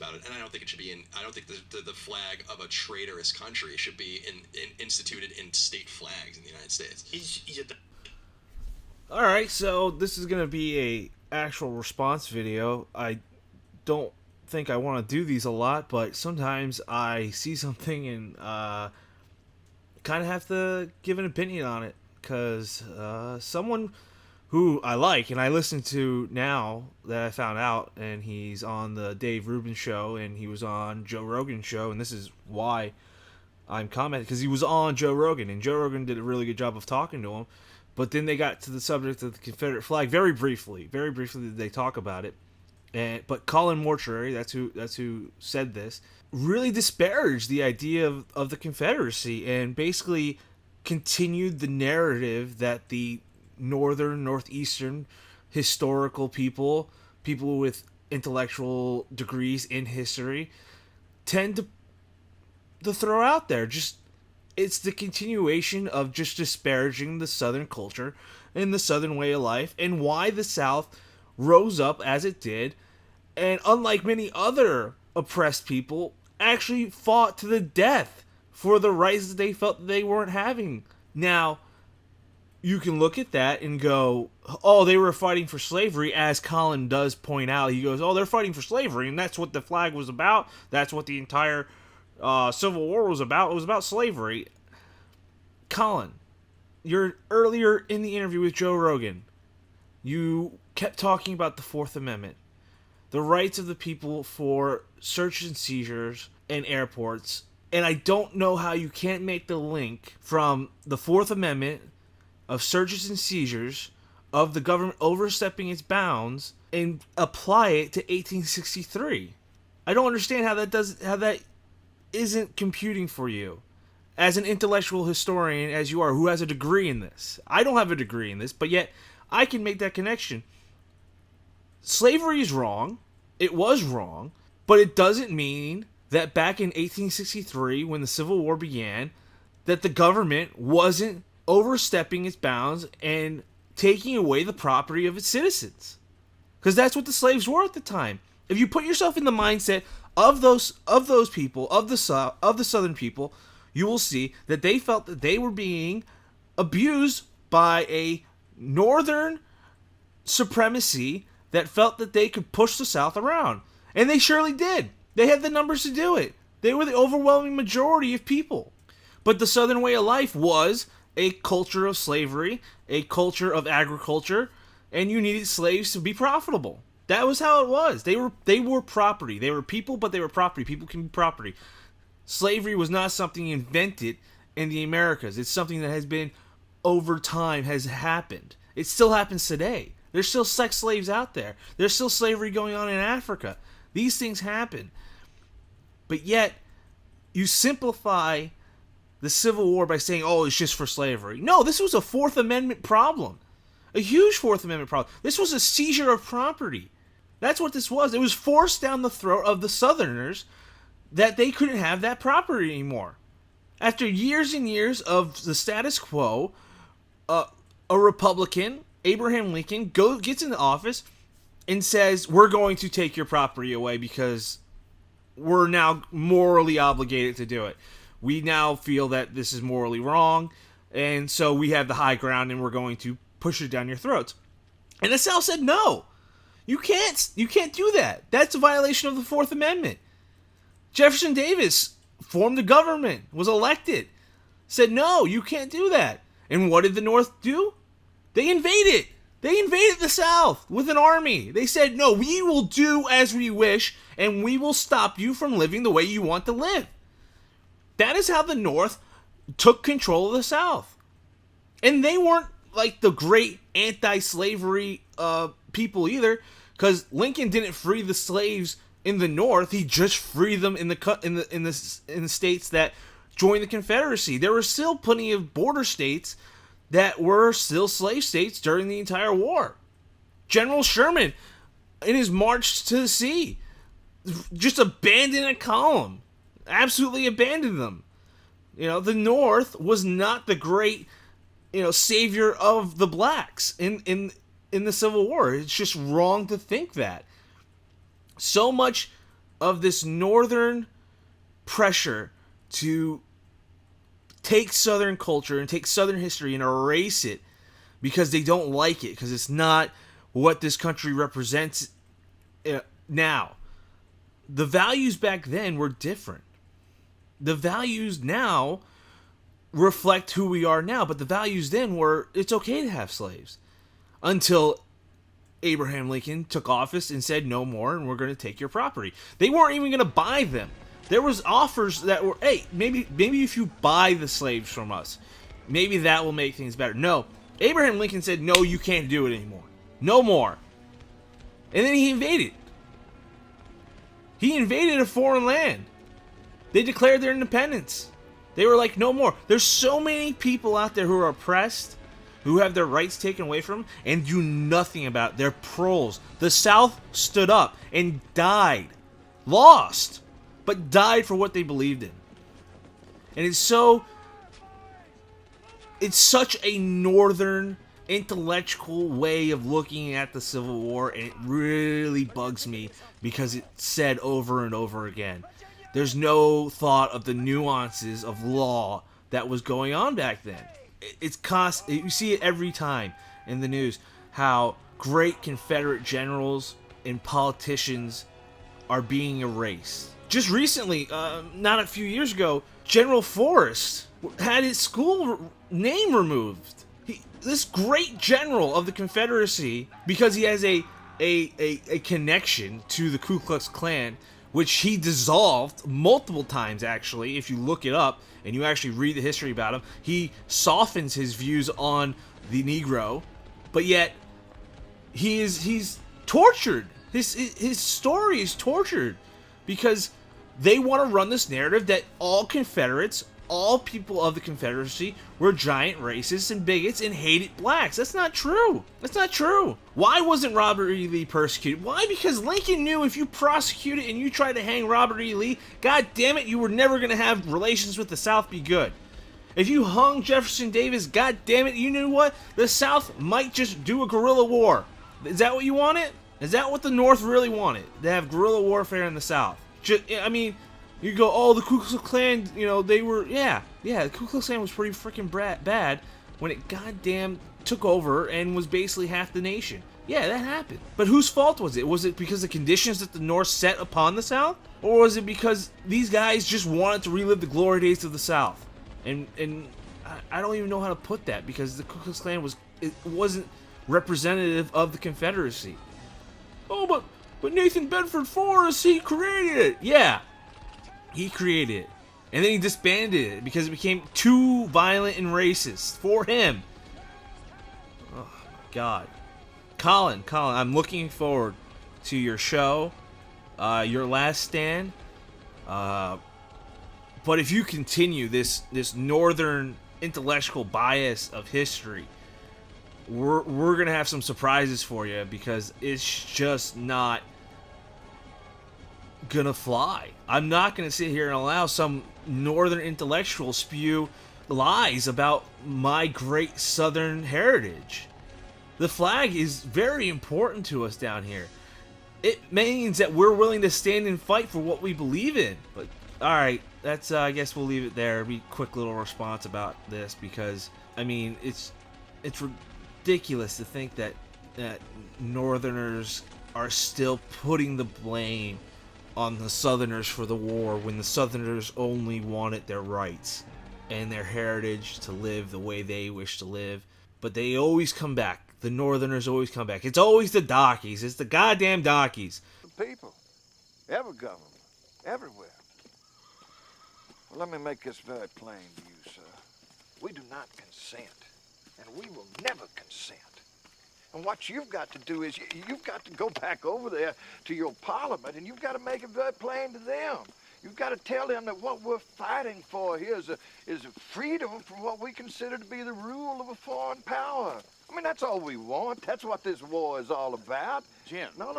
about it, and I don't think it should be in. I don't think the flag of a traitorous country should be instituted in state flags in the United States. All right, so this is gonna be a actual response video. I don't think I want to do these a lot, but sometimes I see something and kind of have to give an opinion on it because someone who I like and I listen to now that I found out, and he's on the Dave Rubin show and he was on Joe Rogan's show, and this is why I'm commenting, because he was on Joe Rogan and Joe Rogan did a really good job of talking to him. But then they got to the subject of the Confederate flag very briefly. Very briefly did they talk about it. But Colin Mortuary, that's who said this, really disparaged the idea of the Confederacy and basically continued the narrative that the northern, northeastern historical people with intellectual degrees in history, tend to throw out there. Just it's the continuation of just disparaging the Southern culture and the Southern way of life and why the South rose up as it did, and unlike many other oppressed people, actually fought to the death for the rights that they felt that they weren't having. Now, you can look at that and go, oh, they were fighting for slavery, as Colin does point out. He goes, oh, they're fighting for slavery, and that's what the flag was about. That's what the entire Civil War was about. It was about slavery. Colin, you're earlier in the interview with Joe Rogan, you kept talking about the Fourth Amendment, the rights of the people for searches and seizures in airports, and I don't know how you can't make the link from the Fourth Amendment of searches and seizures of the government overstepping its bounds and apply it to 1863. I don't understand how that isn't computing for you as an intellectual historian as you are, who has a degree in this. I don't have a degree in this, but yet I can make that connection. Slavery is wrong. It was wrong, but it doesn't mean that back in 1863, when the Civil War began, that the government wasn't overstepping its bounds and taking away the property of its citizens. Because that's what the slaves were at the time. If you put yourself in the mindset of those people, of the Southern people, you will see that they felt that they were being abused by a Northern supremacy that felt that they could push the South around. And they surely did. They had the numbers to do it. They were the overwhelming majority of people. But the Southern way of life was a culture of slavery, a culture of agriculture, and you needed slaves to be profitable. That was how it was. They were property. They were people, but they were property. People can be property. Slavery was not something invented in the Americas. It's something that has been, over time, has happened. It still happens today. There's still sex slaves out there. There's still slavery going on in Africa. These things happen. But yet, you simplify the Civil War by saying, oh, it's just for slavery. No, this was a Fourth Amendment problem. A huge Fourth Amendment problem. This was a seizure of property. That's what this was. It was forced down the throat of the Southerners that they couldn't have that property anymore. After years and years of the status quo, a Republican, Abraham Lincoln, gets into office and says, we're going to take your property away because we're now morally obligated to do it. We now feel that this is morally wrong, and so we have the high ground and we're going to push it down your throats. And the South said, no, you can't do that. That's a violation of the Fourth Amendment. Jefferson Davis formed a government, was elected, said, no, you can't do that. And what did the North do? They invaded. They invaded the South with an army. They said, no, we will do as we wish, and we will stop you from living the way you want to live. That is how the North took control of the South. And they weren't like the great anti-slavery people either, because Lincoln didn't free the slaves in the North. He just freed them in the states that joined the Confederacy. There were still plenty of border states that were still slave states during the entire war. General Sherman, in his march to the sea, just abandoned a column. Absolutely abandoned them. The North was not the great, savior of the blacks in the Civil War. It's just wrong to think that. So much of this northern pressure to take Southern culture and take Southern history and erase it because they don't like it, because it's not what this country represents now. The values back then were different. The values now reflect who we are now, but the values then were it's okay to have slaves. Until Abraham Lincoln took office and said no more and we're going to take your property. They weren't even going to buy them. There was offers that were, hey, maybe if you buy the slaves from us, maybe that will make things better. No. Abraham Lincoln said, no, you can't do it anymore. No more. And then he invaded. He invaded a foreign land. They declared their independence. They were like, no more. There's so many people out there who are oppressed, who have their rights taken away from them, and do nothing about it. They're proles. The South stood up and died. Lost. But died for what they believed in. And it's such a northern intellectual way of looking at the Civil War, and it really bugs me because it's said over and over again. There's no thought of the nuances of law that was going on back then. You see it every time in the news, how great Confederate generals and politicians are being erased. Just recently, not a few years ago, General Forrest had his school name removed. This great general of the Confederacy, because he has a connection to the Ku Klux Klan, which he dissolved multiple times, actually. If you look it up and you actually read the history about him, he softens his views on the Negro, but yet he's tortured. His story is tortured because they want to run this narrative that all Confederates, all people of the Confederacy, were giant racists and bigots and hated blacks. That's not true. That's not true. Why wasn't Robert E. Lee persecuted? Why? Because Lincoln knew if you prosecuted and you tried to hang Robert E. Lee, god damn it, you were never going to have relations with the South be good. If you hung Jefferson Davis, god damn it, you knew what? The South might just do a guerrilla war. Is that what you wanted? Is that what the North really wanted? To have guerrilla warfare in the South? I mean, you go, oh, the Ku Klux Klan, they were, the Ku Klux Klan was pretty freaking bad when it goddamn took over and was basically half the nation. Yeah, that happened. But whose fault was it? Was it because of the conditions that the North set upon the South? Or was it because these guys just wanted to relive the glory days of the South? And I don't even know how to put that, because the Ku Klux Klan wasn't representative of the Confederacy. Oh, but Nathan Bedford Forrest, he created it. Yeah, he created it. And then he disbanded it because it became too violent and racist for him. Oh, my God. Colin, I'm looking forward to your show, Your Last Stand. But if you continue this northern intellectual bias of history, we're gonna have some surprises for you, because it's just not gonna fly. I'm not gonna sit here and allow some northern intellectual spew lies about my great southern heritage. The flag is very important to us down here. It means that we're willing to stand and fight for what we believe in. But alright, that's I guess we'll leave it there. Be a quick little response about this, because I mean it's ridiculous to think that Northerners are still putting the blame on the Southerners for the war, when the Southerners only wanted their rights and their heritage to live the way they wish to live. But they always come back. The Northerners always come back. It's always the darkies. It's the goddamn darkies. The people, every government, everywhere. Well, let me make this very plain to you, sir. We do not consent, and we will never consent. And what you've got to do is you've got to go back over there to your parliament, and you've got to make it very plain to them. You've got to tell them that what we're fighting for here is a freedom from what we consider to be the rule of a foreign power. I mean, that's all we want. That's what this war is all about. Jim. No.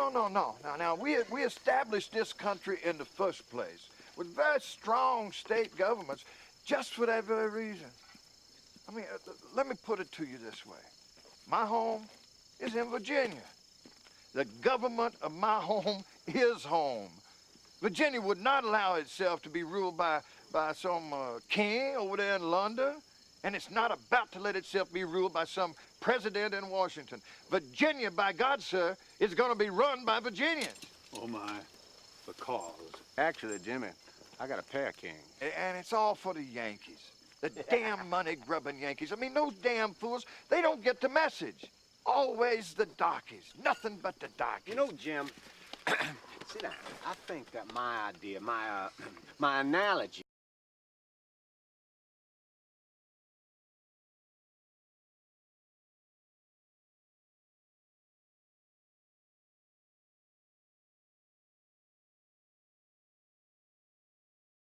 Now, we established this country in the first place with very strong state governments just for that very reason. I mean, let me put it to you this way. My home is in Virginia. The government of my home is home. Virginia would not allow itself to be ruled by some king over there in London. And it's not about to let itself be ruled by some president in Washington. Virginia, by God, sir, is going to be run by Virginians. Oh, my. The cause. Actually, Jimmy, I got a pair, King. And it's all for the Yankees. The damn money-grubbing Yankees. I mean, those damn fools, they don't get the message. Always the darkies. Nothing but the darkies. You know, Jim, sit down. I think that my idea, my analogy